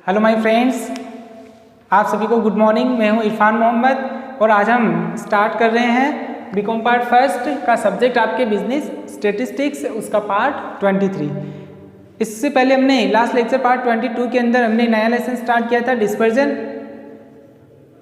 Hello my friends, आप सभी को गुड मॉर्निंग। मैं हूं इरफान मोहम्मद और आज हम स्टार्ट कर रहे हैं बीकॉम पार्ट फर्स्ट का सब्जेक्ट आपके बिजनेस स्टैटिस्टिक्स, उसका पार्ट 23। इससे पहले हमने लास्ट लेक्चर पार्ट 22 के अंदर हमने नया लेसन स्टार्ट किया था डिस्पर्जन।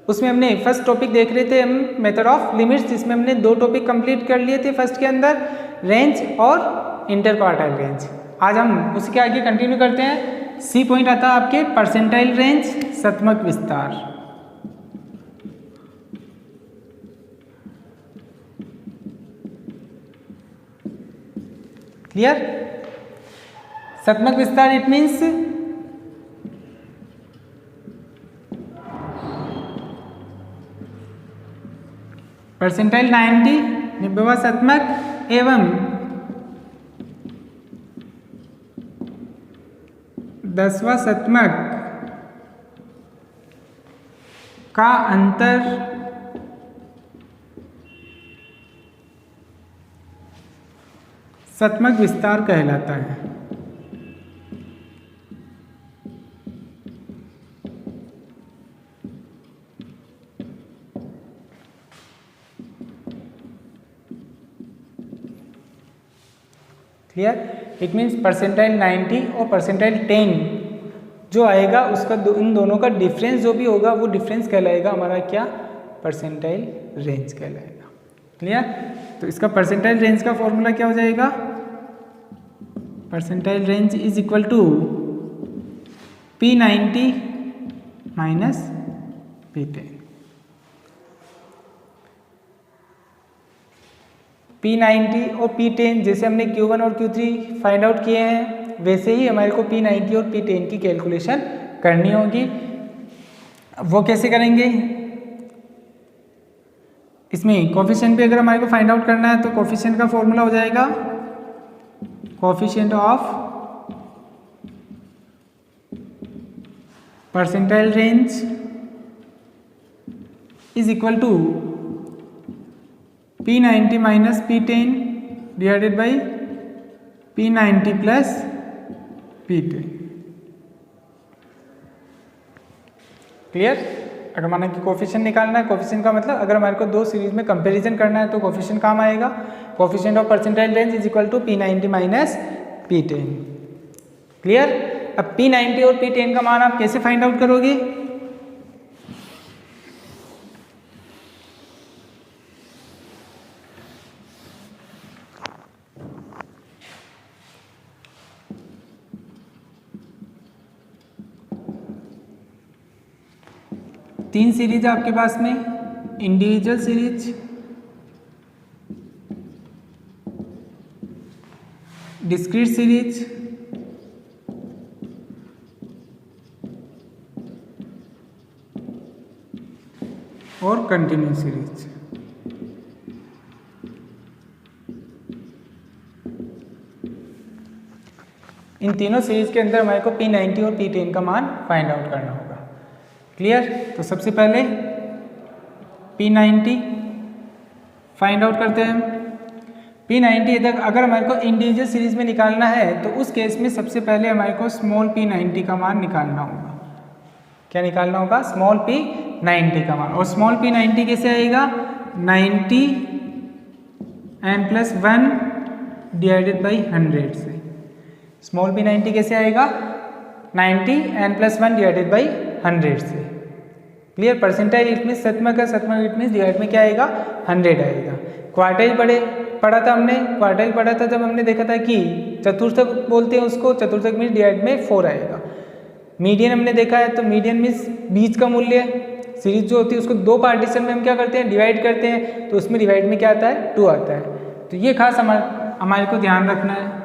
उसमें हमने फर्स्ट टॉपिक देख रहे थे हम मेथड ऑफ लिमिट्स, जिसमें हमने 2 टॉपिक कंप्लीट कर लिए थे फर्स्ट के अंदर, रेंज और इंटर क्वार्टाइल रेंज। आज हम उसके आगे कंटिन्यू करते हैं। सी पॉइंट आता है आपके परसेंटाइल रेंज, शतमक विस्तार। क्लियर? शतमक विस्तार इट मीन्स परसेंटाइल 90 90वां शतमक एवं 10वां शतमक का अंतर शतमक विस्तार कहलाता है। क्लियर? इट मीन्स परसेंटाइल 90 और परसेंटाइल 10 जो आएगा उसका इन दोनों का डिफरेंस जो भी होगा वो डिफरेंस कहलाएगा हमारा क्या? परसेंटाइल रेंज कहलाएगा। क्लियर? तो इसका परसेंटाइल रेंज का फॉर्मूला क्या हो जाएगा? Percentile range is equal to P90 minus P10। P90 और P10 जैसे हमने Q1 और Q3 फाइंड आउट किए हैं, वैसे ही हमारे को P90 और P10 की कैलकुलेशन करनी होगी। वो कैसे करेंगे? इसमें कोफिशिएंट भी अगर हमारे को फाइंड आउट करना है तो कोफिशिएंट का फॉर्मूला हो जाएगा coefficient of percentile range is equal to P90 minus P10 divided by P90 plus P10। Clear? अगर माना कि कोफिशिएंट निकालना है, कोफिशिएंट का मतलब अगर हमारे को 2 सीरीज में कंपैरिजन करना है तो कोफिशिएंट काम आएगा। Coefficient of percentile range is equal to P90 minus P10। Clear? अब P90 और P10 का मान आप कैसे फाइंड आउट करोगे? तीन सीरीज है आपके पास में, इंडिविजुअल सीरीज, डिस्क्रीट सीरीज और कंटिन्यूस सीरीज। इन तीनों सीरीज के अंदर हमारे को P90 और P10 का मान फाइंड आउट करना होगा। क्लियर? तो सबसे पहले P90 फाइंड आउट करते हैं। P90 अगर हमारे को इंडिविजुअल सीरीज में निकालना है तो उस केस में सबसे पहले हमारे को स्मॉल P90 का मान निकालना होगा। क्या निकालना होगा? स्मॉल P90 का मान। और स्मॉल P90 कैसे आएगा? 90 n प्लस 1 डिवाइडेड बाई 100 से। स्मॉल P90 कैसे आएगा? 90 n प्लस 1 डिवाइडेड बाई 100 से। क्लियर? परसेंटाइल इट मीन्स शतमक है, शतमक इट मीन्स डिवाइड में क्या आएगा? 100 आएगा। क्वार्टाइल पढ़ा था हमने, क्वार्टाइल पढ़ा था जब हमने देखा था कि चतुर्थक बोलते हैं उसको, चतुर्थक मीन्स डिवाइड में 4 आएगा। मीडियन हमने देखा है, तो मीडियन मीन्स बीच का मूल्य। सीरीज जो होती है उसको 2 पार्टीशन में हम क्या करते हैं? डिवाइड करते हैं, तो उसमें डिवाइड में क्या आता है? 2 आता है। तो ये खास हमारे को ध्यान रखना है।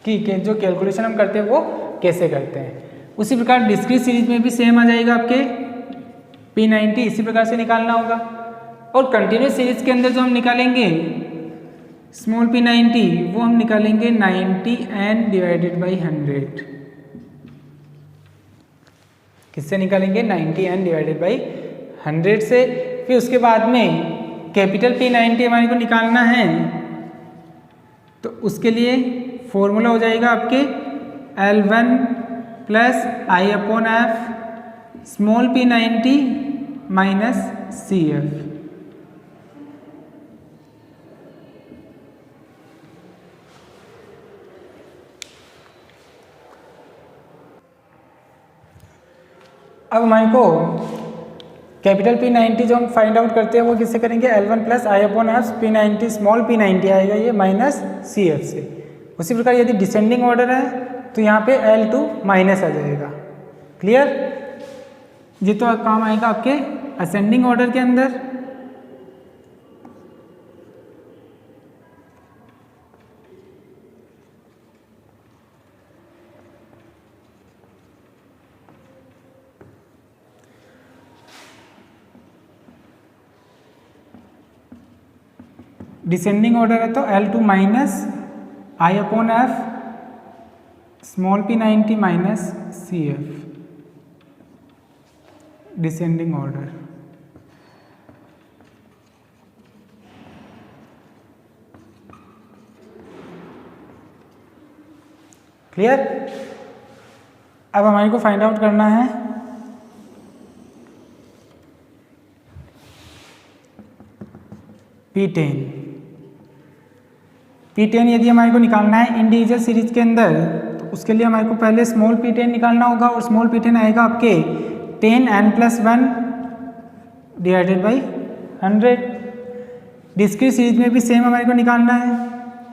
कि जो कैलकुलेशन हम करते हैं वो कैसे करते हैं। उसी प्रकार डिस्क्रीट सीरीज में भी सेम आ जाएगा आपके P90, इसी प्रकार से निकालना होगा। और कंटिन्यूस सीरीज के अंदर जो हम निकालेंगे स्मॉल P90 वो हम निकालेंगे 90 n डिवाइडेड बाई 100। किससे निकालेंगे? 90 n डिवाइडेड बाई 100 से। फिर उसके बाद में कैपिटल P90 हमारे को निकालना है तो उसके लिए फॉर्मूला हो जाएगा आपके L1 plus I upon F small p90 minus CF। अब हमारे को कैपिटल P90 जो हम फाइंड आउट करते हैं वो किससे करेंगे, L1 plus I upon F P90 small p90 आएगा ये माइनस CF से। उसी प्रकार यदि डिसेंडिंग ऑर्डर है तो यहाँ पे L2 माइनस आ जाएगा। क्लियर? ये तो काम आएगा आपके असेंडिंग ऑर्डर के अंदर। डिसेंडिंग ऑर्डर है तो L2 minus I upon F small p90 minus CF descending order. Clear? अब हमारे को फाइंड आउट करना है P10। P10 यदि हमारे को निकालना है इंडिविजुअल सीरीज के अंदर तो उसके लिए हमारे को पहले स्मॉल P10 निकालना होगा और स्मॉल P10 आएगा आपके 10n+1 divided by 100। Discrete series में भी सेम हमारे को निकालना है।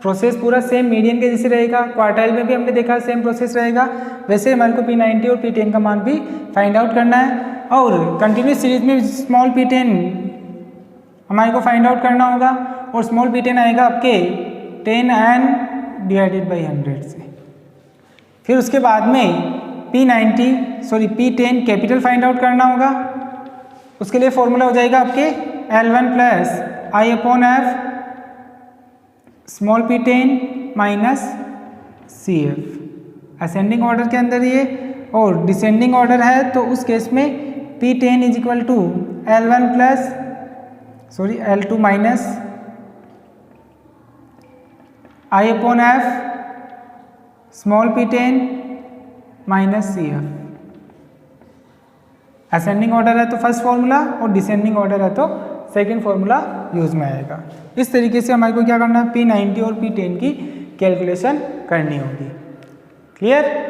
प्रोसेस पूरा सेम मीडियन के जैसे रहेगा। क्वार्टाइल में भी हमने देखा सेम प्रोसेस रहेगा। वैसे हमारे को P90 और P10 का मान भी फाइंड आउट करना है और कंटिन्यूस सीरीज में स्मॉल P10 हमारे को फाइंड आउट करना होगा और स्मॉल P10 आएगा आपके 10n डिवाइडेड बाई 100 से। फिर उसके बाद में P10 कैपिटल फाइंड आउट करना होगा। उसके लिए फॉर्मूला हो जाएगा आपके L1 plus I upon F small p10 minus CF। Ascending order के अंदर ये और डिसेंडिंग ऑर्डर है तो उस केस में P10 is equal to L2 minus I upon F small p10 minus CF। Ascending order है तो फर्स्ट फॉर्मूला और डिसेंडिंग ऑर्डर है तो सेकंड फॉर्मूला यूज में आएगा। इस तरीके से हमारे को क्या करना है, P90 और P10 की कैलकुलेशन करनी होगी। क्लियर?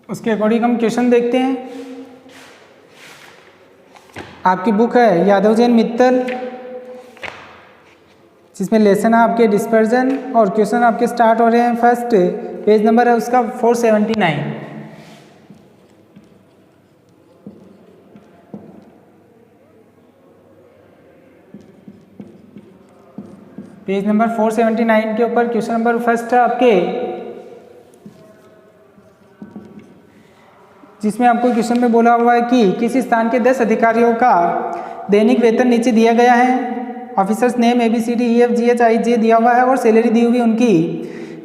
उसके अकॉर्डिंग हम क्वेश्चन देखते हैं। आपकी बुक है यादव जैन मित्तल, जिसमें लेसन है आपके डिस्पर्जन और क्वेश्चन आपके स्टार्ट हो रहे हैं। फर्स्ट पेज नंबर है उसका 479। पेज नंबर 479 के ऊपर क्वेश्चन नंबर फर्स्ट है आपके, जिसमें आपको क्वेश्चन में बोला हुआ है कि किसी स्थान के 10 अधिकारियों का दैनिक वेतन नीचे दिया गया है। ऑफिसर्स नेम ABCDEFGHIJ दिया हुआ है और सैलरी दी हुई उनकी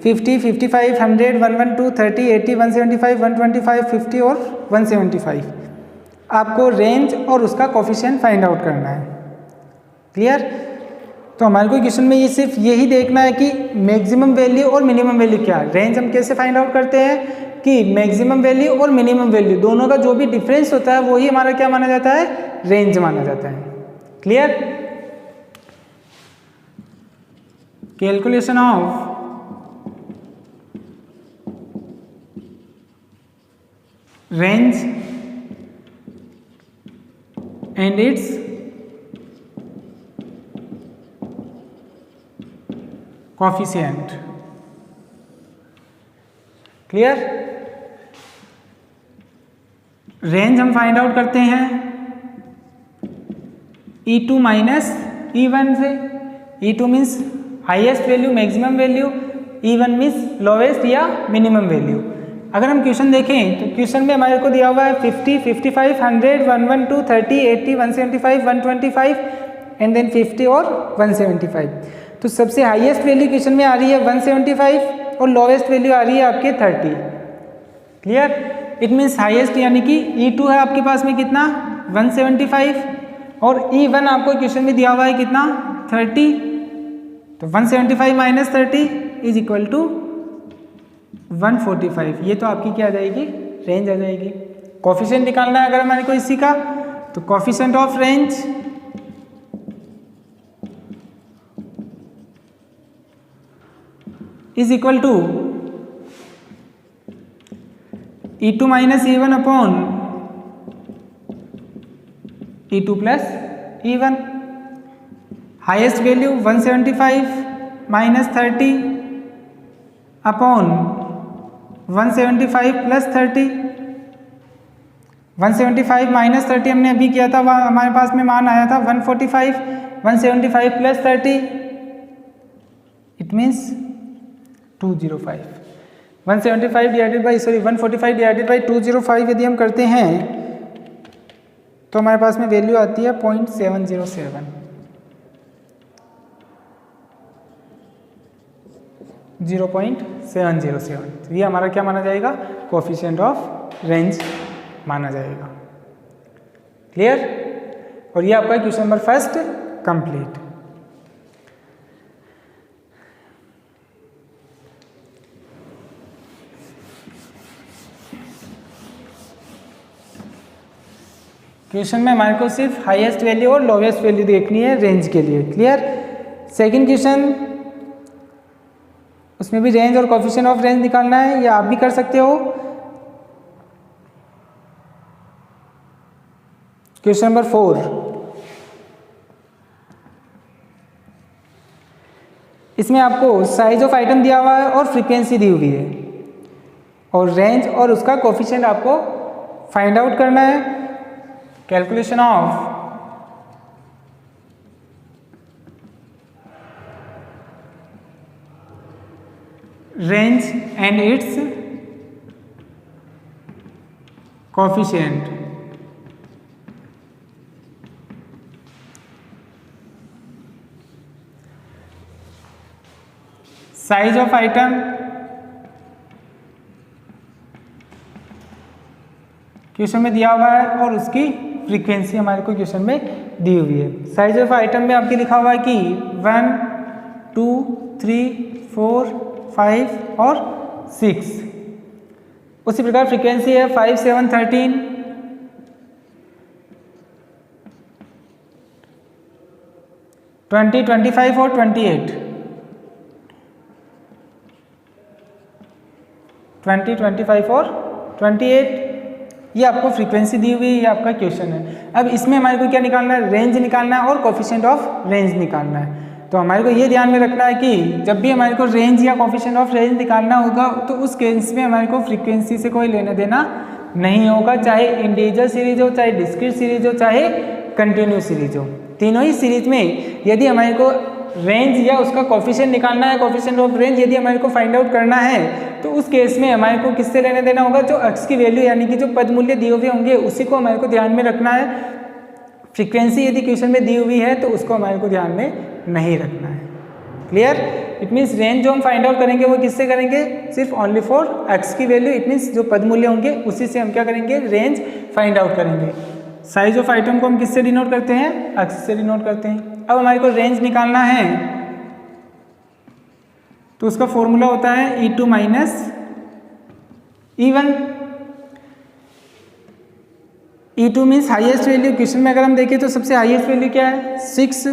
50, 55, 100, 112, 30, 80, 175, 125, 50 और 175। आपको रेंज और उसका कोफिशिएंट फाइंड आउट करना है। क्लियर? तो हमारे को क्वेश्चन में ये सिर्फ यही देखना है कि मैक्सिमम वैल्यू और मिनिमम वैल्यू क्या है। रेंज हम कैसे फाइंड आउट करते हैं कि मैक्सिमम वैल्यू और मिनिमम वैल्यू दोनों का जो भी डिफरेंस होता है वही हमारा क्या माना जाता है, रेंज माना जाता है। Clear? Calculation of range and it's coefficient. Clear? Range हम फाइंड आउट करते हैं E2 माइनस E1 से। E2 means highest value, maximum value, E1 means lowest या मिनिमम वैल्यू। अगर हम क्वेश्चन देखें तो क्वेश्चन में हमारे को दिया हुआ है 50, 55, 100, 112, 30, 80, 175, 125 एंड देन 50 और 175। तो सबसे हाईएस्ट वैल्यू क्वेश्चन में आ रही है 175 और लोवेस्ट वैल्यू आ रही है आपके 30। क्लियर? इट मीन्स हाईएस्ट यानी कि E2 है आपके पास में कितना 175 और E1 आपको क्वेश्चन में दिया हुआ है कितना 30। तो 175 माइनस 30 इज इक्वल टू 145। ये तो आपकी क्या आ जाएगी रेंज आ जाएगी। कोफिशिएंट निकालना है अगर हमारे को इसी का, तो coefficient of range is equal to E2 minus E1 upon E2 plus E1। Highest value 175 minus 30 upon 175 plus 30। 175 minus 30 हमने अभी किया था, वहाँ हमारे पास में मान आया था 145। 175 plus 30 it means 205। 175 divided by 145 divided by 205 यदि हम करते हैं तो हमारे पास में वैल्यू आती है 0.707। 0.707। ये हमारा क्या माना जाएगा कोफिशिएंट ऑफ रेंज माना जाएगा। क्लियर? और ये आपका question number first complete. Question में हमारे को सिर्फ हाईएस्ट वैल्यू और लोवेस्ट वैल्यू देखनी है रेंज के लिए। क्लियर? सेकंड क्वेश्चन, उसमें भी रेंज और कोफिशिएंट ऑफ रेंज निकालना है, या आप भी कर सकते हो। क्वेश्चन नंबर 4, इसमें आपको साइज ऑफ आइटम दिया हुआ है और फ्रीक्वेंसी दी हुई है और रेंज और उसका कोफिशिएंट आपको फाइंड आउट करना है। Calculation of range and it's coefficient. Size of item question में दिया हुआ है और उसकी फ्रीक्वेंसी हमारे को क्वेश्चन में दी हुई है। साइज ऑफ आइटम में आपके लिखा हुआ है कि 1, 2, 3, 4, 5 और 6। उसी प्रकार फ्रीक्वेंसी है 5, 7, 13, 20, 25 और 28। 20, 25 और 28 ये आपको फ्रीक्वेंसी दी हुई है, ये आपका क्वेश्चन है। अब इसमें हमारे को क्या निकालना है, रेंज निकालना है और कोफिशिएंट ऑफ रेंज निकालना है। तो हमारे को ये ध्यान में रखना है कि जब भी हमारे को रेंज या कोफिशिएंट ऑफ रेंज निकालना होगा तो उस केस में हमारे को फ्रीक्वेंसी से कोई लेना देना नहीं होगा, चाहे इंडिविजुअल सीरीज हो, चाहे डिस्क्रीट सीरीज हो, चाहे कंटिन्यूस सीरीज हो। तीनों ही सीरीज में यदि हमारे को रेंज या उसका कोफिशिएंट निकालना है, कोफिशिएंट ऑफ रेंज यदि हमारे को फाइंड आउट करना है, तो उस केस में हमारे को किससे लेने देना होगा, जो एक्स की वैल्यू यानी कि जो पद मूल्य दिए हुए होंगे उसी को हमारे को ध्यान में रखना है। फ्रीक्वेंसी यदि क्वेश्चन में दी हुई है तो उसको हमारे को ध्यान में नहीं रखना है। क्लियर? इट मीन्स रेंज जो हम फाइंड आउट करेंगे वो किससे करेंगे, सिर्फ ओनली फॉर एक्स की वैल्यू। इट मीन्स जो पद मूल्य होंगे उसी से हम क्या करेंगे, रेंज फाइंड आउट करेंगे। साइज ऑफ आइटम को हम किससे डिनोट करते हैं, एक्स से डिनोट करते हैं। अब हमारे को रेंज निकालना है तो उसका फॉर्मूला होता है E2 minus E1। E2 means highest value. Question में अगर हम देखें तो सबसे हाईएस्ट वैल्यू क्या है 6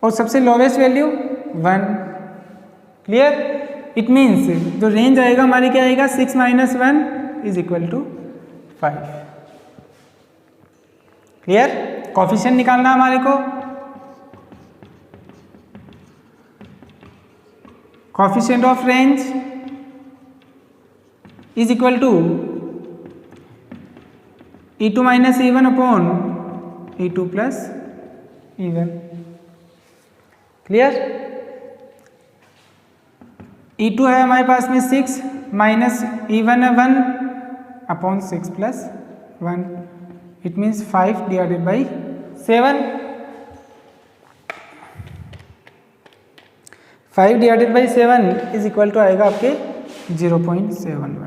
और सबसे lowest value 1। Clear? It means जो रेंज आएगा हमारी क्या आएगा, 6 minus 1 is equal to 5। Clear? Coefficient निकालना हमारे को, coefficient of range is equal to E2 minus E1 upon E2 plus E1। Clear? E2 है हमारे पास में 6 माइनस E1 है 1 upon 6 plus 1, it means 5 divided by 7। 5 divided by 7 is equal to आएगा आपके 0.71।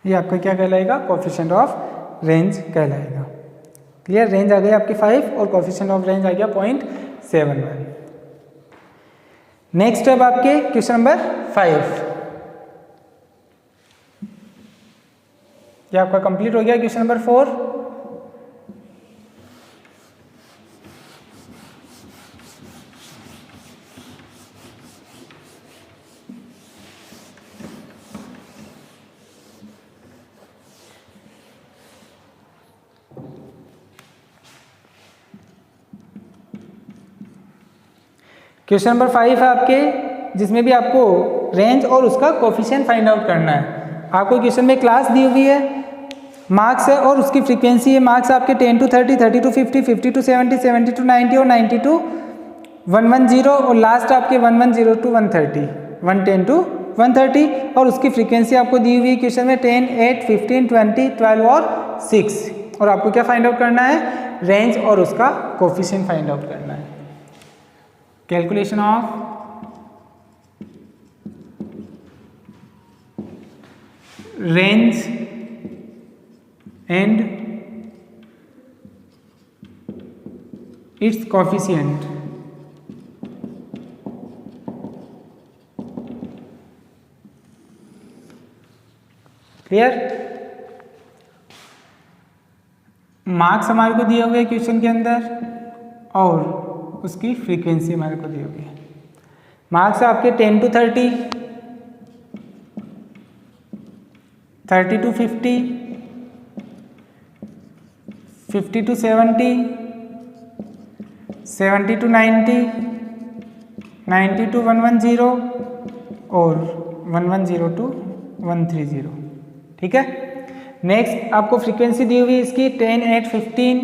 ये आपका क्या कहलाएगा? कोफिशिएंट ऑफ रेंज कहलाएगा। क्लियर? रेंज आ गई आपकी 5 और कोफिशिएंट ऑफ रेंज आ गया 0.71। नेक्स्ट अब आपके क्वेश्चन नंबर 5, ये आपका कंप्लीट हो गया। क्वेश्चन नंबर 4, क्वेश्चन नंबर 5 है आपके, जिसमें भी आपको रेंज और उसका कोफिशिएंट फाइंड आउट करना है। आपको क्वेश्चन में क्लास दी हुई है, मार्क्स है और उसकी फ्रीक्वेंसी है। मार्क्स आपके 10 to 30, 30 to 50, 50 to 70, 70 to 90 और 90 to 110 और लास्ट आपके 110 to 130, 110 to 130 और उसकी फ्रीक्वेंसी आपको दी हुई है क्वेश्चन में 10, 8, 15, 20, 12 और 6। और आपको क्या फाइंड आउट करना है? रेंज और उसका कोफिशिएंट फाइंड आउट करना है। Calculation of range and it's coefficient. Clear? Marks हमारे को दिए हुए क्वेश्चन के अंदर और उसकी फ्रीक्वेंसी हमारे को दी हुई है। मार्क्स आपके 10 to 30, 30 to 50, 50 to 70, 70 to 90, 90 to 110 और 110 to 130। ठीक है? नेक्स्ट आपको फ्रीक्वेंसी दी हुई इसकी 10, 8, 15,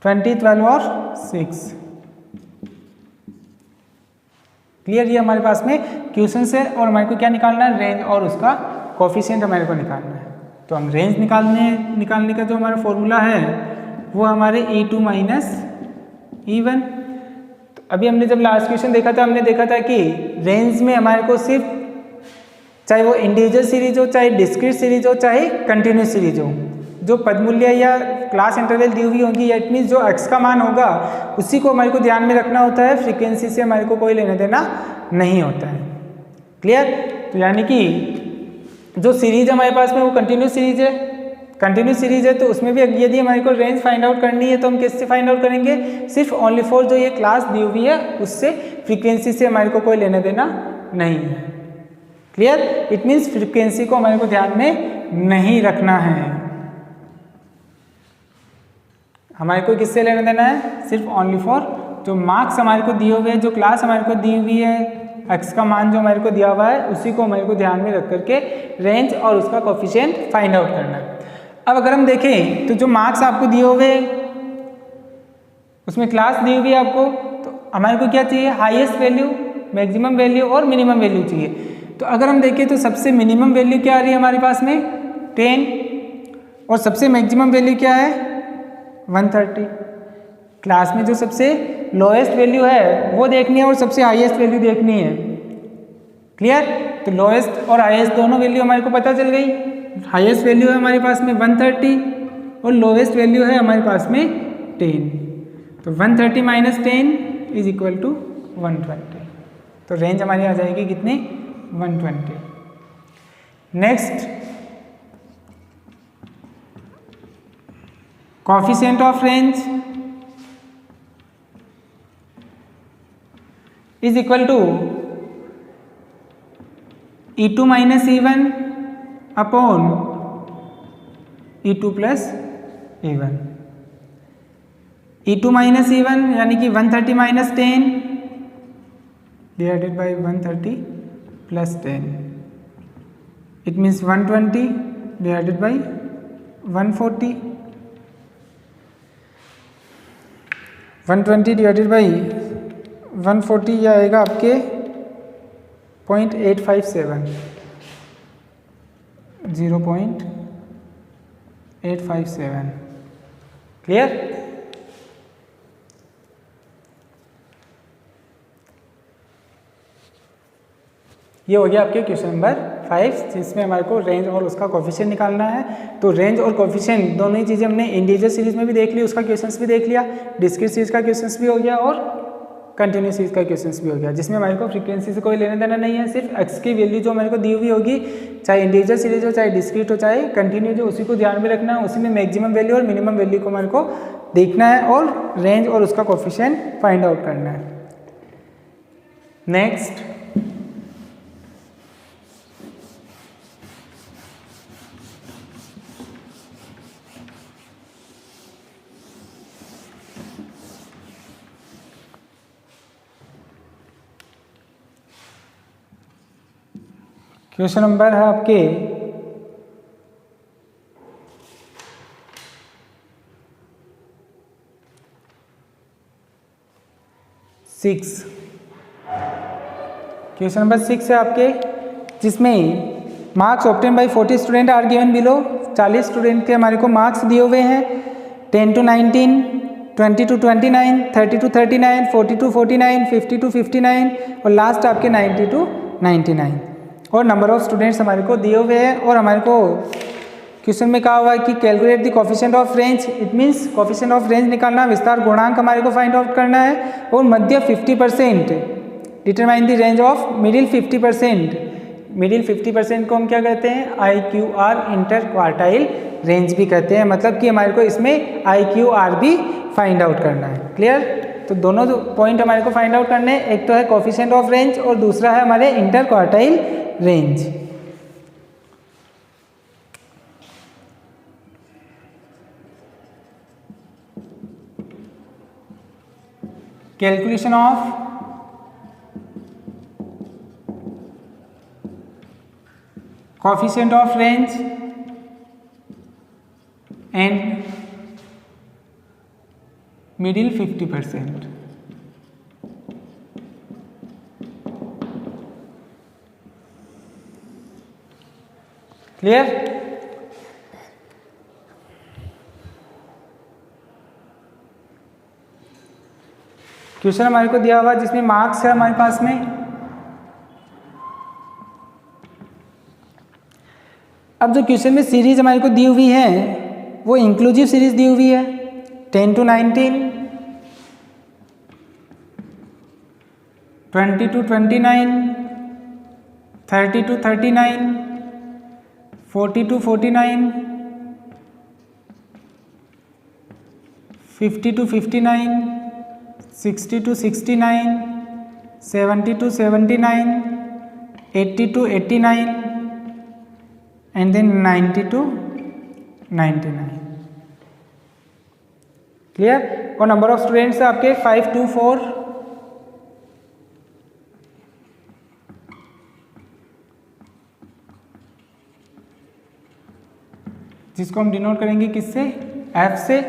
20, 12 और 6। क्लियर? ये हमारे पास में क्वेश्चन है और हमारे को क्या निकालना है? रेंज और उसका कोफिशिएंट हमारे को निकालना है। तो हम रेंज निकालने का जो हमारा फॉर्मूला है वो हमारे E2 माइनस E1। तो अभी हमने जब लास्ट क्वेश्चन देखा था, हमने देखा था कि रेंज में हमारे को सिर्फ चाहे वो इंडिविजुअल सीरीज हो, चाहे डिस्क्रीट सीरीज हो, चाहे कंटिन्यूस सीरीज हो, जो पदमूल्य या क्लास इंटरवल दी हुई होगी, इट मीन्स जो x का मान होगा उसी को हमारे को ध्यान में रखना होता है। फ्रीक्वेंसी से हमारे को कोई लेना देना नहीं होता है। क्लियर? तो यानी कि जो सीरीज हमारे पास में वो कंटिन्यूस सीरीज है। कंटिन्यूस सीरीज है तो उसमें भी यदि हमारे को रेंज फाइंड आउट करनी है तो हम किससे फाइंड आउट करेंगे? सिर्फ ओनली फॉर जो ये क्लास दी हुई है उससे। फ्रीक्वेंसी से हमारे को कोई लेना देना नहीं है। क्लियर? इट मीन्स फ्रीक्वेंसी को हमारे को ध्यान में नहीं रखना है। हमारे को किससे लेना देना है? सिर्फ ओनली फॉर जो मार्क्स हमारे को दिए हुए हैं, जो क्लास हमारे को दी हुई है, एक्स का मान जो हमारे को दिया हुआ है उसी को हमारे को ध्यान में रख करके रेंज और उसका कोफिशिएंट फाइंड आउट करना है। अब अगर हम देखें तो जो मार्क्स आपको दिए हुए उसमें क्लास दी हुई है आपको, तो हमारे को क्या चाहिए? हाईएस्ट वैल्यू, मैक्सिमम वैल्यू और मिनिमम वैल्यू चाहिए। तो अगर हम देखें तो सबसे मिनिमम वैल्यू क्या आ रही है हमारे पास में? 10 और सबसे मैक्सिमम वैल्यू क्या है? 130। क्लास में जो सबसे लोएस्ट वैल्यू है वो देखनी है और सबसे हाईएस्ट वैल्यू देखनी है। क्लियर? तो लोएस्ट और हाईएस्ट दोनों वैल्यू हमारे को पता चल गई। हाईएस्ट वैल्यू है हमारे पास में 130 और लोएस्ट वैल्यू है हमारे पास में 10। तो 130 माइनस 10 इज इक्वल टू 120। तो रेंज हमारी आ जाएगी कितनी? 120। Next, coefficient of range is equal to E2 minus E1 upon E2 plus E1। E2 minus E1 यानी कि 130 minus 10 divided by 130 plus 10, it means 120 divided by 140। 120 divided by 140 ये आएगा आपके 0.857 0.857। Clear? ये हो गया आपके क्वेश्चन नंबर 5, जिसमें हमारे को रेंज और उसका कोफिशिएंट निकालना है। तो रेंज और कोफिशिएंट दोनों ही चीज़ें हमने इंटीजर सीरीज में भी देख ली, उसका क्वेश्चंस भी देख लिया, डिस्क्रीट सीरीज का क्वेश्चंस भी हो गया और कंटिन्यूस सीरीज का क्वेश्चंस भी हो गया, जिसमें हमारे को फ्रीक्वेंसी से कोई लेना देना नहीं है। सिर्फ एक्स की वैल्यू जो हमारे को दी हुई होगी, चाहे इंटीजर सीरीज हो, चाहे डिस्क्रीट हो, चाहे कंटिन्यू, जो उसी को ध्यान में रखना है। उसी में मैक्सिमम वैल्यू और मिनिमम वैल्यू को हमारे को देखना है और रेंज और उसका कोफिशिएंट फाइंड आउट करना है। नेक्स्ट, क्वेश्चन नंबर है आपके 6। क्वेश्चन नंबर 6 है आपके, जिसमें marks obtain by 40 student are given below. 40 student के हमारे को मार्क्स दिए हुए हैं, 10 to 19, 20 to 29, 30 to 39, 40 to 49, 50 to 59 और लास्ट आपके 90 to 99। और नंबर ऑफ स्टूडेंट्स हमारे को दिए हुए हैं और हमारे को क्वेश्चन में कहा हुआ है कि calculate the coefficient of range. It means coefficient of range निकालना, विस्तार गुणांक हमारे को फाइंड आउट करना है और मध्य 50%, determine the range of middle 50%। Middle 50% को हम क्या कहते हैं? IQR इंटर क्वार्टाइल रेंज भी कहते हैं। मतलब कि हमारे को इसमें IQR भी फाइंड आउट करना है। क्लियर? तो दोनों जो पॉइंट हमारे को फाइंड आउट करने हैं, एक तो है कोफिशिएंट ऑफ रेंज और दूसरा है हमारे inter quartile range. Calculation of coefficient of range and middle 50%। Clear? Question हमारे को दिया हुआ जिसमें मार्क्स है हमारे पास में। अब जो क्वेश्चन में सीरीज हमारे को दी हुई है वो इंक्लूसिव सीरीज दी हुई है, 10 to 19, 20 to 29, 30 to 39, 40 to 49, 50 to 59, 60 to 69, 70 to 79, 80 to 89 and then 90 to 99। Clear? और नंबर ऑफ स्टूडेंट्स है आपके 524। जिसको हम डिनोट करेंगे किससे? F से।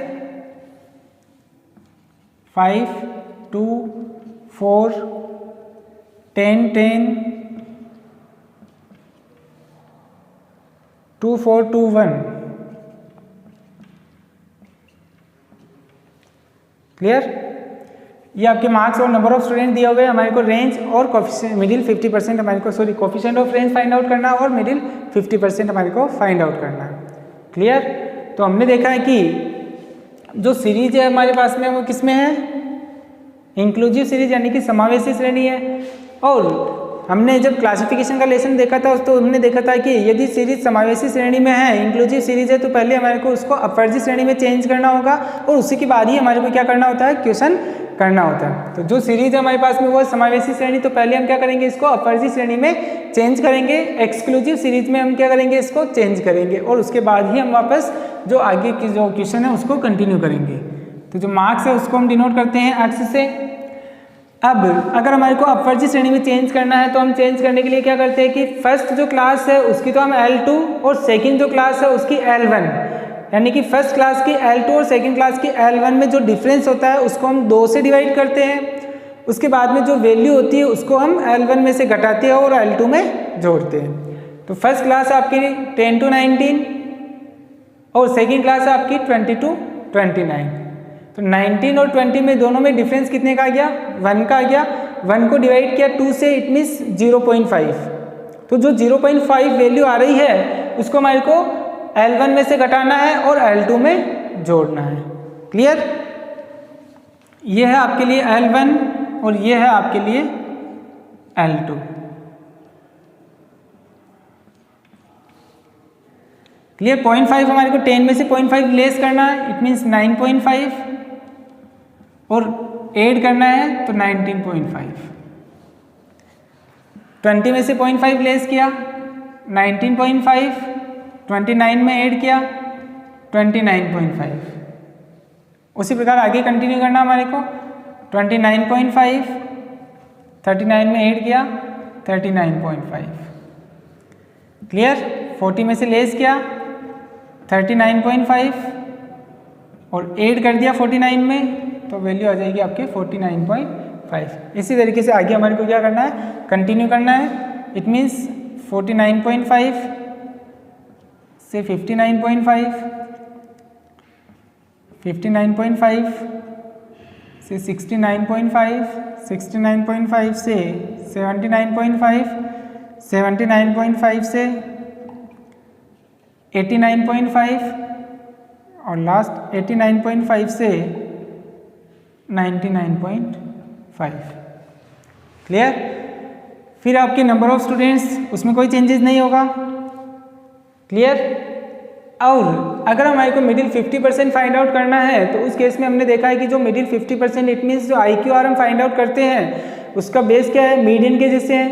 5, 2, 4, 10, 10, 2, 4, 2, 1। क्लियर? ये आपके मार्क्स और नंबर ऑफ स्टूडेंट दिए हुए हमारे को रेंज और मिडिल 50% हमारे को coefficient of range find out करना और मिडिल 50% हमारे को फाइंड आउट करना है। क्लियर? तो हमने देखा है कि जो सीरीज है हमारे पास में वो किस में है? इंक्लूसिव सीरीज यानी कि समावेशी श्रेणी है। और हमने जब क्लासिफिकेशन का लेसन देखा था तो हमने देखा था कि यदि सीरीज समावेशी श्रेणी में है, इंक्लूसिव सीरीज है, तो पहले हमारे को उसको अपवर्जी श्रेणी में चेंज करना होगा और उसी के बाद ही हमारे को क्या करना होता है? क्वेश्चन करना होता है। तो जो सीरीज है हमारे पास में वो समावेशी श्रेणी, तो पहले हम क्या करेंगे? इसको अपवर्जी श्रेणी में चेंज करेंगे। एक्सक्लूसिव सीरीज में हम क्या करेंगे? इसको चेंज करेंगे और उसके बाद ही हम वापस जो आगे की जो क्वेश्चन है उसको कंटिन्यू करेंगे। तो जो मार्क्स है उसको हम डिनोट करते हैं एक्स से। अब अगर हमारे को अपवर्जी श्रेणी में चेंज करना है तो हम चेंज करने के लिए क्या करते हैं कि फर्स्ट जो क्लास है उसकी तो हम L2 और सेकंड जो क्लास है उसकी L1। यानी कि फर्स्ट क्लास की L2 और सेकंड क्लास की L1 में जो डिफरेंस होता है उसको हम 2 से डिवाइड करते हैं, उसके बाद में जो वैल्यू होती है उसको हम L1 में से घटाते हैं और L2 में जोड़ते हैं। तो फर्स्ट क्लास आपकी 10 to 19 और सेकंड क्लास आपकी 20 to 29। तो 19 और 20 में दोनों में डिफरेंस कितने का आ गया? 1 का आ गया। 1 को डिवाइड किया 2 से, इट मीन्स 0.5। तो जो 0.5 वैल्यू आ रही है उसको हमारे को L1 में से घटाना है और L2 में जोड़ना है। क्लियर? ये है आपके लिए L1 और ये है आपके लिए L2। क्लियर? 0.5 हमारे को 10 में से 0.5 लेस करना है, इट मीन्स 9.5 और ऐड करना है तो 19.5। 20 में से 0.5 लेस किया 19.5, 29 में ऐड किया 29.5। उसी प्रकार आगे कंटिन्यू करना हमारे को 29.5, 39 में ऐड किया 39.5। क्लियर? 40 में से लेस किया 39.5 और ऐड कर दिया 49 में, तो वैल्यू आ जाएगी आपके 49.5। इसी तरीके से आगे हमारे को क्या करना है? कंटिन्यू करना है। इट मीन्स 49.5 से 59.5, 59.5 से 69.5, 69.5 से 79.5, 79.5 से 89.5 और लास्ट 89.5 से 99.5। क्लियर? फिर आपके नंबर ऑफ स्टूडेंट्स उसमें कोई चेंजेस नहीं होगा। क्लियर? और अगर हमारे को मिडिल 50% फाइंड आउट करना है तो उस केस में हमने देखा है कि जो मिडिल 50% इट मीन्स जो IQR हम फाइंड आउट करते हैं उसका बेस क्या है? मीडियन के जैसे है।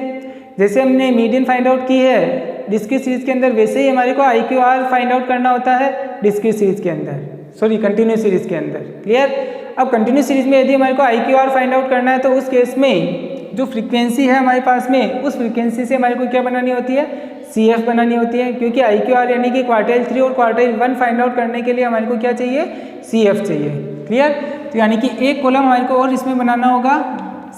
जैसे हमने मीडियन फाइंड आउट की है डिस्क्रीट सीरीज के अंदर, वैसे ही हमारे को IQR फाइंड आउट करना होता है डिस्क्रीट सीरीज के अंदर, सॉरी कंटिन्यूस सीरीज के अंदर। क्लियर? अब कंटिन्यूस सीरीज में यदि हमारे को IQR फाइंड आउट करना है तो उस केस में जो फ्रीक्वेंसी है हमारे पास में उस फ्रीक्वेंसी से हमारे को क्या बनानी होती है? CF बनानी होती है, क्योंकि IQR यानी कि क्वार्टाइल 3 और क्वार्टाइल 1 फाइंड आउट करने के लिए हमारे को क्या चाहिए? CF चाहिए। क्लियर? तो यानी कि एक कॉलम हमारे को और इसमें बनाना होगा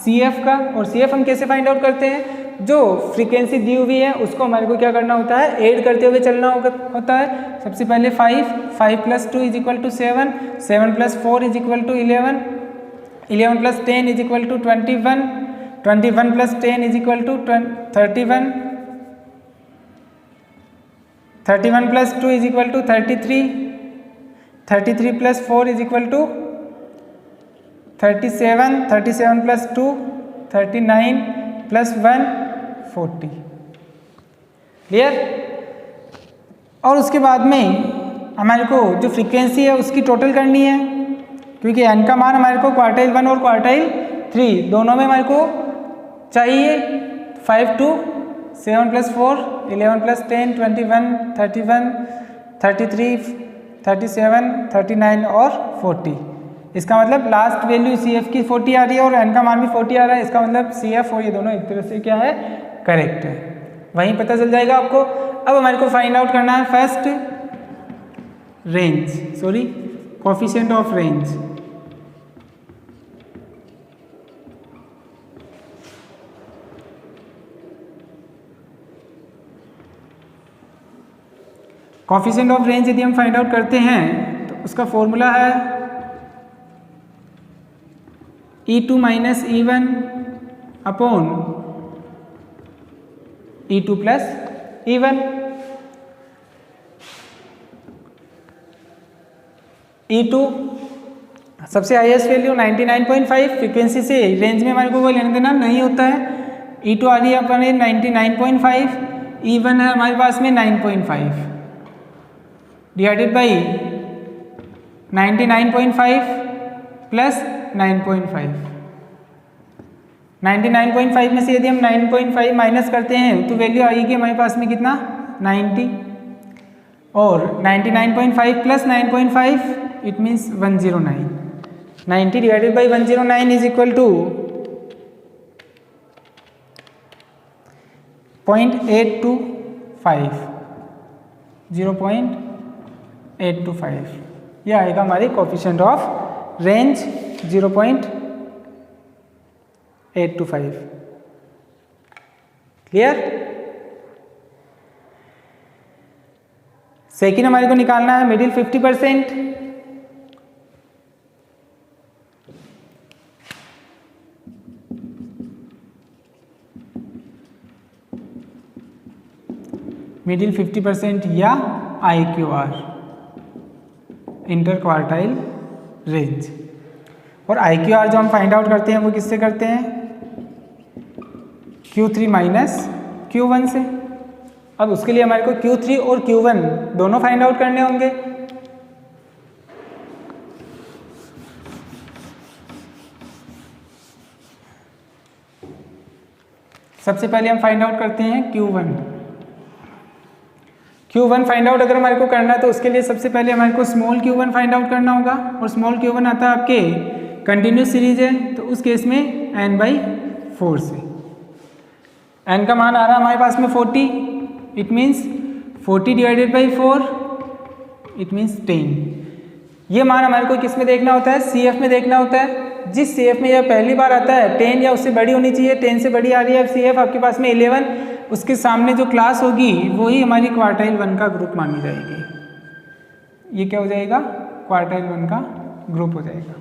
CF का। और CF हम कैसे फाइंड आउट करते हैं? जो फ्रीक्वेंसी दी हुई है उसको हमारे को क्या करना होता है? ऐड करते हुए चलना होता है। सबसे पहले 5 + 2 = 7, 7 + 4 = 11, 11 + 10 = 21, 21 + 10 = 31, 31 + 2 = 33, 33 + 4 = 37, 37 + 2 39 + 1 40। क्लियर? और उसके बाद में हमारे को जो फ्रीक्वेंसी है उसकी टोटल करनी है, क्योंकि n का मान हमारे को क्वार्टाइल 1 और क्वार्टाइल 3 दोनों में हमारे को चाहिए। 5 2 7 + 4 11 + 10 21 31 33 37 39 और 40। इसका मतलब लास्ट वैल्यू CF की 40 आ रही है और n का मान भी 40 आ रहा है। इसका मतलब CF और ये दोनों एक तरह से क्या है? करेक्ट है। वहीं पता चल जाएगा आपको। अब हमारे को फाइंड आउट करना है first range, sorry coefficient of range. Coefficient of range यदि हम फाइंड आउट करते हैं तो उसका फॉर्मूला है E2 - E1 upon E2 + E1। E2 सबसे हाईएस्ट वैल्यू 99.5, फ्रीक्वेंसी से रेंज में हमारे को कोई लेना देना नहीं होता है। E2 आ रही है अपने 99.5, E1 है हमारे पास में 9.5 डिवाइडेड बाई 99.5 + 9.5। 99.5 में से यदि हम 9.5 माइनस करते हैं तो वैल्यू आएगी हमारे पास में कितना? 90। और 99.5 + 9.5 it means 109। 90 divided by 109 is equal to 0.825, 8 to 5, ये आएगा हमारी coefficient of range 0.8 to 5। Clear? Second हमारे को निकालना है मिडिल 50%। मिडिल 50% या IQR, इंटर क्वार्टाइल रेंज। और IQR जो हम फाइंड आउट करते हैं वो किससे करते हैं? Q3 माइनस Q1 से। अब उसके लिए हमारे को Q3 और Q1 दोनों फाइंड आउट करने होंगे। सबसे पहले हम फाइंड आउट करते हैं Q1 फाइंड आउट अगर हमारे को करना है तो उसके लिए सबसे पहले हमारे को स्मॉल q1 फाइंड आउट करना होगा। और स्मॉल q1 आता है आपके कंटिन्यूस सीरीज है, तो उस केस में n/4 से। n का मान आ रहा है हमारे पास में 40, it means 40 divided by 4, it means 10। ये मान हमारे को किस में देखना होता है? CF में देखना होता है। जिस CF में यह पहली बार आता है 10 या उससे बड़ी होनी चाहिए, 10 से बड़ी आ रही है CF आपके पास में 11, उसके सामने जो क्लास होगी वही हमारी क्वार्टाइल 1 का ग्रुप मानी जाएगी। ये क्या हो जाएगा? क्वार्टाइल 1 का ग्रुप हो जाएगा।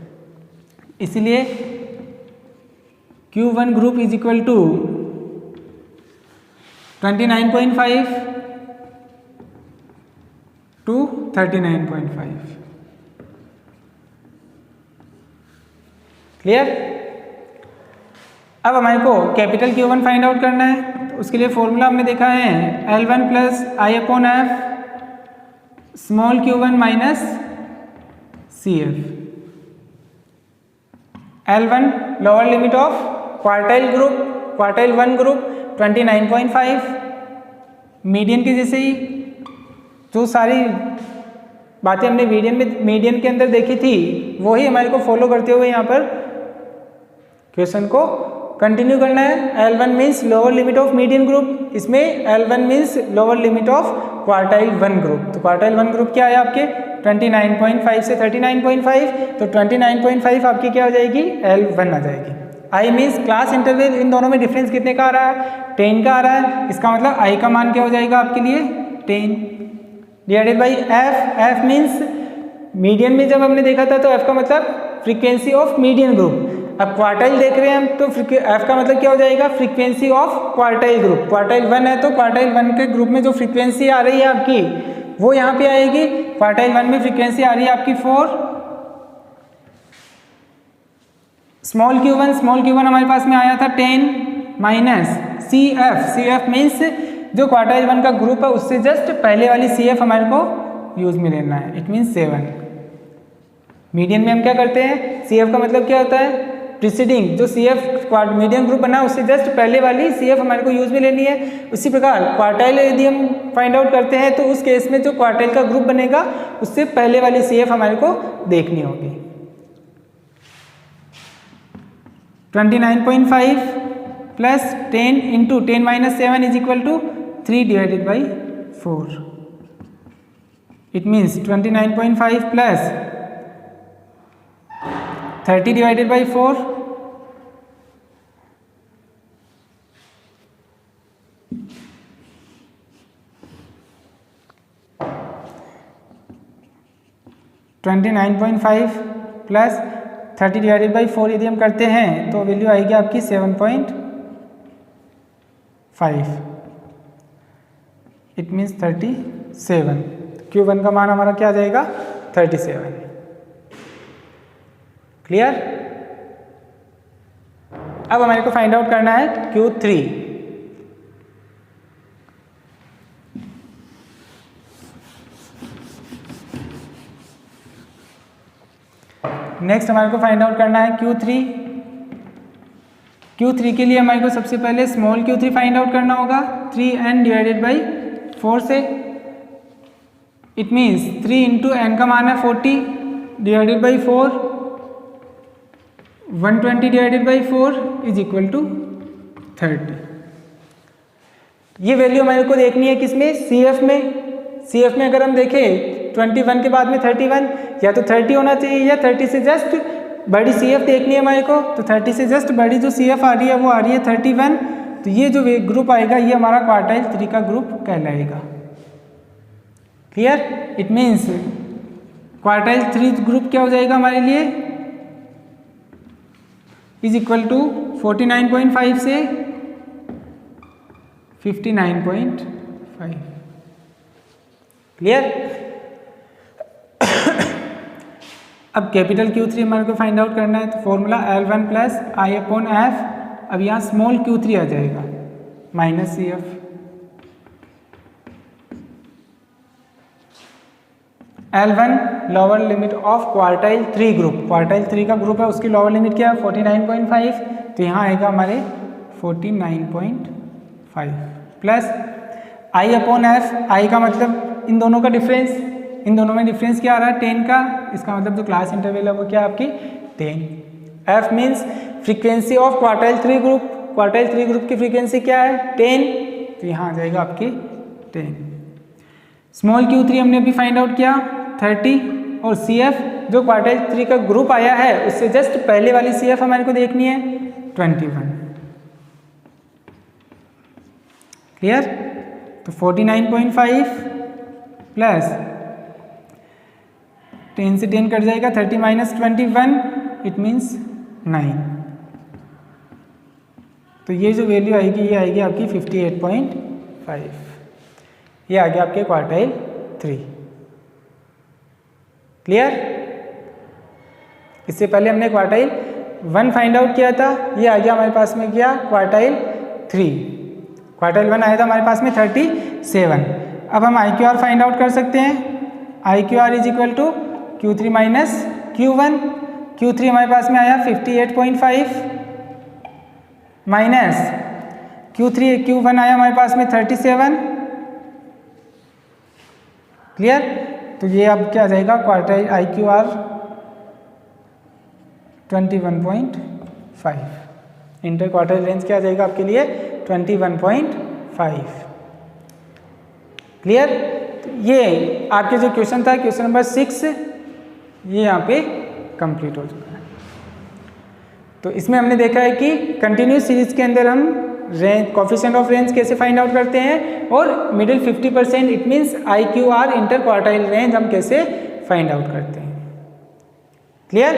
इसलिए Q1 group is equal to 29.5 to 39.5। Clear? अब हमारे को कैपिटल Q1 फाइंड आउट करना है, तो उसके लिए फॉर्मूला हमने देखा है L1 plus I/F small q1 minus CF। L1 lower limit of quartile group, quartile 1 group 29.5। Median के जैसे ही जो सारी बातें हमने मीडियन के अंदर देखी थी वही हमारे को फॉलो करते हुए यहाँ पर क्वेश्चन को कंटिन्यू करना है। L1 means lower limit of median group, इसमें L1 means lower limit of quartile 1 group. तो क्वार्टाइल 1 ग्रुप क्या है आपके 29.5 से 39.5, तो 29.5 आपकी क्या हो जाएगी? L1 आ जाएगी। I मीन्स क्लास इंटरवल, इन दोनों में डिफरेंस कितने का आ रहा है? 10 का आ रहा है। इसका मतलब I का मान क्या हो जाएगा आपके लिए? 10 divided by F means median में जब हमने देखा था तो F का मतलब फ्रीक्वेंसी ऑफ मीडियन ग्रुप। अब क्वार्टाइल देख रहे हैं हम तो F का मतलब क्या हो जाएगा? Frequency of quartile group. Quartile 1 है तो क्वार्टाइल 1 के ग्रुप में जो फ्रीक्वेंसी आ रही है आपकी वो यहाँ पे आएगी। क्वार्टाइल 1 में फ्रीक्वेंसी आ रही है आपकी 4। स्मॉल q1 हमारे पास में आया था 10 माइनस CF मीन्स जो क्वार्टाइल 1 का ग्रुप है उससे जस्ट पहले वाली CF हमारे को यूज में लेना है, इट मीन्स 7। मीडियन में हम क्या करते हैं? CF का मतलब क्या होता है? प्रीसीडिंग जो CF मीडियन ग्रुप बना उससे जस्ट पहले वाली CF हमारे को यूज में लेनी है। उसी प्रकार क्वार्टाइल यदि हम फाइंड आउट करते हैं तो उस केस में जो क्वार्टाइल का ग्रुप बनेगा उससे पहले वाली CF हमारे को देखनी होगी। 29.5 plus 10 into 10 minus 7 is equal to 3 divided by 4। It means 29.5 plus 30 divided by 4, plus 30 divided by 4 यदि हम करते हैं तो वैल्यू आएगी आपकी 7.5। It means 37। Q1 का मान हमारा क्या आ जाएगा? 37। क्लियर? अब हमारे को फाइंड आउट करना है Q3। नेक्स्ट हमारे को फाइंड आउट करना है Q3 के लिए हमारे को सबसे पहले स्मॉल q3 फाइंड आउट करना होगा 3n डिवाइडेड बाई 4 से। इट मीन्स 3 इंटू n का मान है 40 divided by 4, 120 divided by 4 is equal to 30। ये वैल्यू हमारे को देखनी है किसमें? CF में। CF में अगर हम देखें 21 के बाद में 31, या तो 30 होना चाहिए या 30 से जस्ट बड़ी CF देखनी है हमारे को, तो 30 से जस्ट बड़ी जो CF आ रही है वो आ रही है 31। तो ये जो ग्रुप आएगा ये हमारा क्वार्टाइल 3 का ग्रुप कहलाएगा। Clear? It means quartile 3 group क्या हो जाएगा हमारे लिए, इज इक्वल टू 49.5 से 59.5। क्लियर? अब कैपिटल Q3 हमारे को फाइंड आउट करना है, तो फॉर्मूला L1 प्लस I/F। अब यहाँ स्मॉल q3 आ जाएगा minus CF। L1 lower limit of quartile 3 group, quartile 3 का ग्रुप है, उसकी लोअर लिमिट क्या है 49.5, तो यहाँ आएगा हमारे 49.5 प्लस I/F। I का मतलब इन दोनों का डिफरेंस, इन दोनों में डिफरेंस क्या आ रहा है 10 का, इसका मतलब जो क्लास इंटरवल है वो क्या आपकी 10। F means frequency of quartile 3 group, quartile 3 group की फ्रीक्वेंसी क्या है 10, तो यहाँ आ जाएगा आपकी 10। स्मॉल q3 हमने अभी फाइंड आउट किया 30, और CF जो क्वार्टाइल 3 का ग्रुप आया है उससे जस्ट पहले वाली CF हमारे को देखनी है 21। क्लियर? तो 49.5 प्लस 10 से 10 कट जाएगा, 30 माइनस 21, इट मीन्स 9। तो ये जो वैल्यू आएगी ये आएगी आपकी 58.5। ये आ गया आपके क्वार्टाइल 3। क्लियर? इससे पहले हमने क्वार्टाइल 1 फाइंड आउट किया था, ये आ गया हमारे पास में क्या क्वार्टाइल 3। क्वार्टाइल 1 आया था हमारे पास में 37। अब हम IQR फाइंड आउट कर सकते हैं। IQR is equal to Q3 minus Q1। Q3 हमारे पास में आया 58.5 माइनस Q1 आया हमारे पास में 37। क्लियर? तो ये अब क्या आ जाएगा quartile IQR 21.5। Inter quartile range क्या आ जाएगा आपके लिए 21.5। क्लियर? तो ये आपके जो क्वेश्चन था क्वेश्चन नंबर 6 ये यहाँ पे कंप्लीट हो चुका है। तो इसमें हमने देखा है कि कंटिन्यूस सीरीज के अंदर हम रेंज कोफिशिएंट ऑफ रेंज कैसे फाइंड आउट करते हैं, और middle 50% it means IQR inter quartile range हम कैसे फाइंड आउट करते हैं। क्लियर?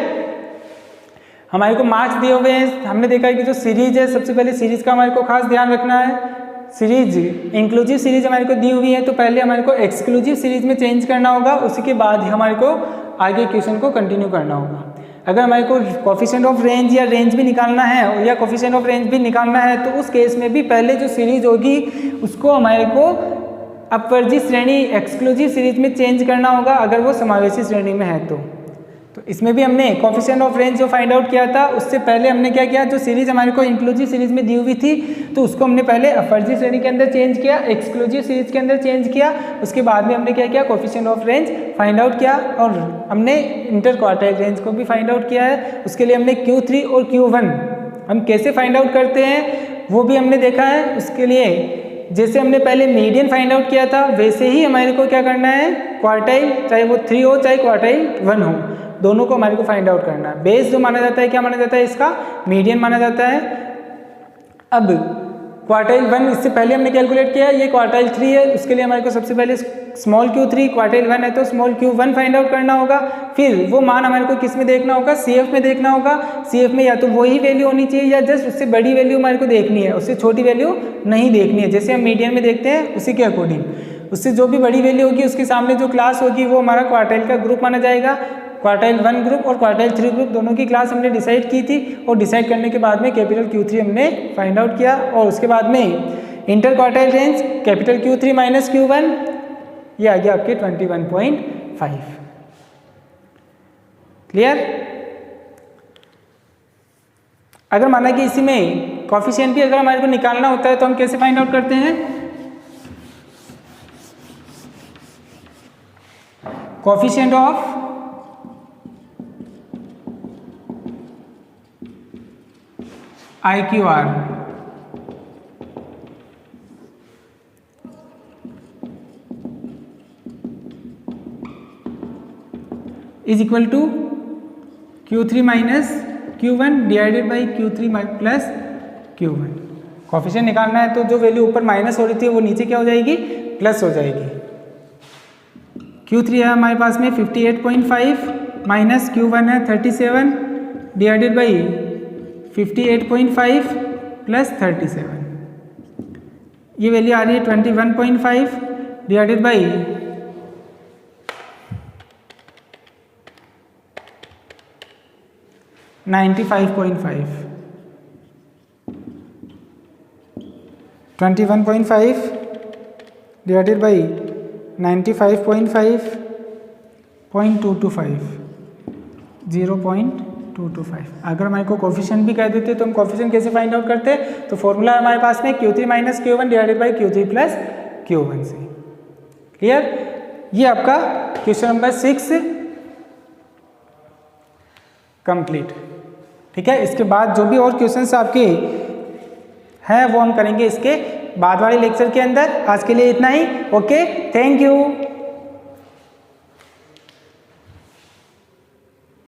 हमारे को मार्क्स दिए हुए हैं, हमने देखा है कि जो सीरीज है सबसे पहले सीरीज का हमारे को खास ध्यान रखना है। सीरीज इंक्लूसिव सीरीज हमारे को दी हुई है, तो पहले हमारे को एक्सक्लूसिव सीरीज में चेंज करना होगा, उसी के बाद ही हमारे को आगे क्वेश्चन को कंटिन्यू करना होगा। अगर हमारे को कोफिशिएंट ऑफ रेंज या रेंज भी निकालना है या कोफिशिएंट ऑफ रेंज भी निकालना है, तो उस केस में भी पहले जो सीरीज होगी उसको हमारे को अपवर्जी श्रेणी एक्सक्लूसिव सीरीज में चेंज करना होगा, अगर वो समावेशी श्रेणी में है तो इसमें भी हमने कोफिशिएंट ऑफ रेंज जो फाइंड आउट किया था उससे पहले हमने क्या किया, जो सीरीज हमारे को इंक्लूसिव सीरीज में दी हुई थी तो उसको हमने पहले अपवर्जी श्रेणी के अंदर चेंज किया, एक्सक्लूसिव सीरीज के अंदर चेंज किया, उसके बाद में हमने क्या किया coefficient of range find out किया, और हमने इंटर क्वार्टाइल रेंज को भी फाइंड आउट किया है। उसके लिए हमने Q3 और Q1 हम कैसे फाइंड आउट करते हैं वो भी हमने देखा है। उसके लिए जैसे हमने पहले मीडियन फाइंड आउट किया था वैसे ही हमारे को क्या करना है, क्वार्टाइल चाहे वो 3 हो चाहे क्वार्टाइल 1 हो, दोनों को हमारे को फाइंड आउट करना है। बेस जो माना जाता है क्या माना जाता है, इसका मीडियन माना जाता है। अब क्वार्टाइल 1 इससे पहले हमने कैलकुलेट किया, ये क्वार्टाइल 3 है, उसके लिए हमारे को सबसे पहले स्मॉल Q3, क्वार्टाइल 1 है तो स्मॉल Q1 फाइंड आउट करना होगा। फिर वो मान हमारे को किस में देखना होगा, CF में देखना होगा। CF में या तो वही वैल्यू होनी चाहिए या जस्ट उससे बड़ी वैल्यू हमारे को देखनी है, उससे छोटी वैल्यू नहीं देखनी है। जैसे हम मीडियन में देखते हैं उसी के अकॉर्डिंग उससे जो भी बड़ी वैल्यू होगी उसके सामने जो क्लास होगी वो हमारा क्वार्टाइल का ग्रुप माना जाएगा। क्वार्टाइल 1 ग्रुप और क्वार्टाइल 3 ग्रुप दोनों की क्लास हमने डिसाइड की थी, और डिसाइड करने के बाद में कैपिटल Q3 हमने फाइंड आउट किया, और उसके बाद में inter quartile range capital Q3 minus Q1 ये आ गया आपके 21.5। क्लियर? अगर माना कि इसी में कोफिशिएंट भी अगर हमारे को निकालना होता है तो हम कैसे फाइंड आउट करते हैं, coefficient of IQR is equal to Q3 minus Q1 divided by Q3 plus Q1। Coefficient निकालना है तो जो वैल्यू ऊपर माइनस हो रही थी वो नीचे क्या हो जाएगी, प्लस हो जाएगी। Q3 है हमारे पास में 58.5 माइनस Q1 है 37 डिवाइडेड बाई 58.5 प्लस 37, ये वैल्यू आ रही है 21.5 डिवाइडेड बाई 95.5, 21.5 डिवाइडेड बाई 95.5 0.225, 0.225। अगर हमारे को कोफिशिएंट भी कह देते तो हम कोफिशिएंट कैसे फाइंड आउट करते, तो फॉर्मूला हमारे पास में Q3 minus Q1 divided by Q3 plus Q1 से। क्लियर? ये आपका क्वेश्चन नंबर 6 कंप्लीट। ठीक है, इसके बाद जो भी और क्वेश्चंस आपके हैं वो हम करेंगे इसके बाद वाले लेक्चर के अंदर। आज के लिए इतना ही। Okay, thank you.